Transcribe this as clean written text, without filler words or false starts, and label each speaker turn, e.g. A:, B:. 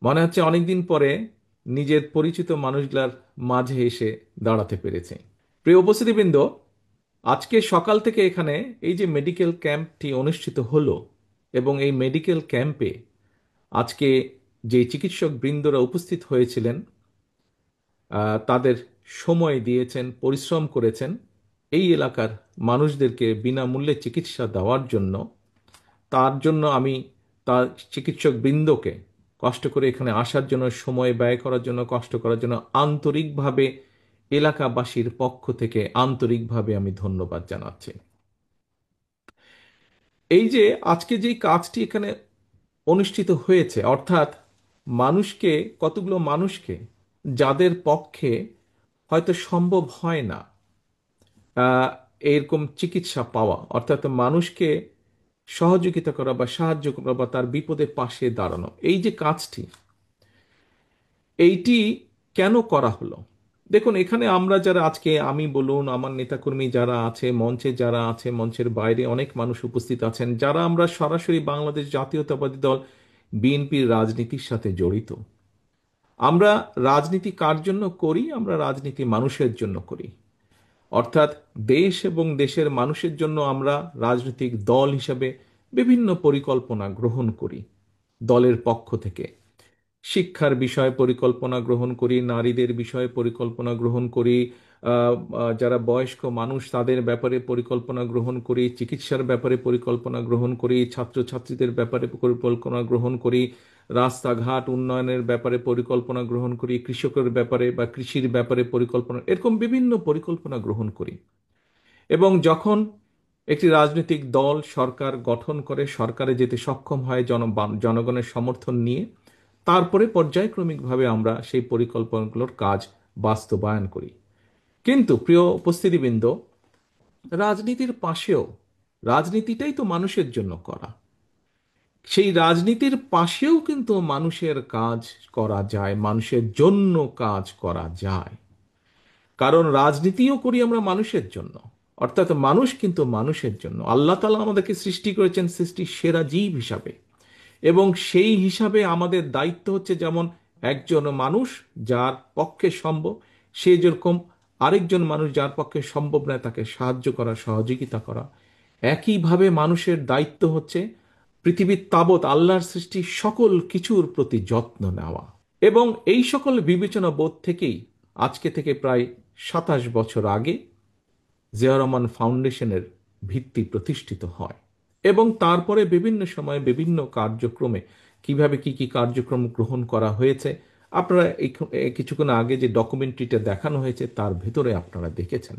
A: মনে হচ্ছে অনেকদিন পরে নিজের পরিচিত মানুষগুলার মাঝে এসে দাঁড়াতে পেরেছে। প্রিয় উপস্থিতিবৃন্দ, আজকে সকাল থেকে এখানে এই যে মেডিকেল ক্যাম্পটি অনুষ্ঠিত হলো, এবং এই মেডিকেল ক্যাম্পে আজকে যে চিকিৎসক বৃন্দরা উপস্থিত হয়েছিলেন, তাদের সময় দিয়েছেন, পরিশ্রম করেছেন এই এলাকার মানুষদেরকে বিনামূল্যে চিকিৎসা দেওয়ার জন্য। তার জন্য আমি তার চিকিৎসক বৃন্দকে কষ্ট করে এখানে আসার জন্য, সময় ব্যয় করার জন্য, কষ্ট করার জন্য আন্তরিকভাবে এলাকাবাসীর পক্ষ থেকে আন্তরিকভাবে আমি ধন্যবাদ জানাচ্ছি। এই যে আজকে যে কাজটি এখানে অনুষ্ঠিত হয়েছে, অর্থাৎ মানুষকে, কতগুলো মানুষকে যাদের পক্ষে হয়তো সম্ভব হয় না আহ, এরকম চিকিৎসা পাওয়া, অর্থাৎ মানুষকে সহযোগিতা করা বা সাহায্য করা বা তার বিপদে পাশে দাঁড়ানো, এই যে কাজটি, এইটি কেন করা হলো? দেখুন, এখানে আমরা যারা আজকে, আমি বলুন, আমার নেতাকর্মী যারা আছে, মঞ্চে যারা আছে, মঞ্চের বাইরে অনেক মানুষ উপস্থিত আছেন, যারা আমরা সরাসরি বাংলাদেশ জাতীয়তাবাদী দল বিএনপির রাজনীতির সাথে জড়িত। আমরা রাজনীতি কার জন্য করি? আমরা রাজনীতি মানুষের জন্য করি। অর্থাৎ দেশ এবং দেশের মানুষের জন্য আমরা রাজনৈতিক দল হিসাবে বিভিন্ন পরিকল্পনা গ্রহণ করি দলের পক্ষ থেকে। শিক্ষার বিষয়ে পরিকল্পনা গ্রহণ করি, নারীদের বিষয়ে পরিকল্পনা গ্রহণ করি, যারা বয়স্ক মানুষ তাদের ব্যাপারে পরিকল্পনা গ্রহণ করি, চিকিৎসার ব্যাপারে পরিকল্পনা গ্রহণ করি, ছাত্রছাত্রীদের ব্যাপারে পরিকল্পনা গ্রহণ করি, রাস্তাঘাট উন্নয়নের ব্যাপারে পরিকল্পনা গ্রহণ করি, কৃষকের ব্যাপারে বা কৃষির ব্যাপারে পরিকল্পনা, এরকম বিভিন্ন পরিকল্পনা গ্রহণ করি। এবং যখন একটি রাজনৈতিক দল সরকার গঠন করে, সরকারে যেতে সক্ষম হয় জনগণের সমর্থন নিয়ে, তারপরে পর্যায়ক্রমিকভাবে আমরা সেই পরিকল্পনাগুলোর কাজ বাস্তবায়ন করি। কিন্তু প্রিয় উপস্থিতিবৃন্দ, রাজনীতির পাশেও, রাজনীতিটাই তো মানুষের জন্য করা, সেই রাজনীতির পাশেও কিন্তু মানুষের কাজ করা যায়, মানুষের জন্য কাজ করা যায়। কারণ রাজনীতিও করি আমরা মানুষের জন্য, অর্থাৎ মানুষ কিন্তু মানুষের জন্য। আল্লাহ তাআলা আমাদেরকে সৃষ্টি করেছেন সৃষ্টির সেরা জীব হিসাবে, এবং সেই হিসাবে আমাদের দায়িত্ব হচ্ছে, যেমন একজন মানুষ যার পক্ষে সম্ভব, সে যেরকম আরেকজন মানুষ যার পক্ষে সম্ভব নয় তাকে সাহায্য করা, সহযোগিতা করা, একইভাবে মানুষের দায়িত্ব হচ্ছে পৃথিবীর তাবৎ আল্লাহর সৃষ্টি সকল কিছুর প্রতি যত্ন নেওয়া। এবং এই সকল বিবেচনা বোধ থেকেই আজকে থেকে প্রায় 27 বছর আগে জিয়া রহমান ফাউন্ডেশনের ভিত্তি প্রতিষ্ঠিত হয়। এবং তারপরে বিভিন্ন সময়ে বিভিন্ন কার্যক্রমে কিভাবে কি কি কার্যক্রম গ্রহণ করা হয়েছে, আপনারা কিছুক্ষণ আগে যে ডকুমেন্টারিটা দেখানো হয়েছে তার ভেতরে আপনারা দেখেছেন।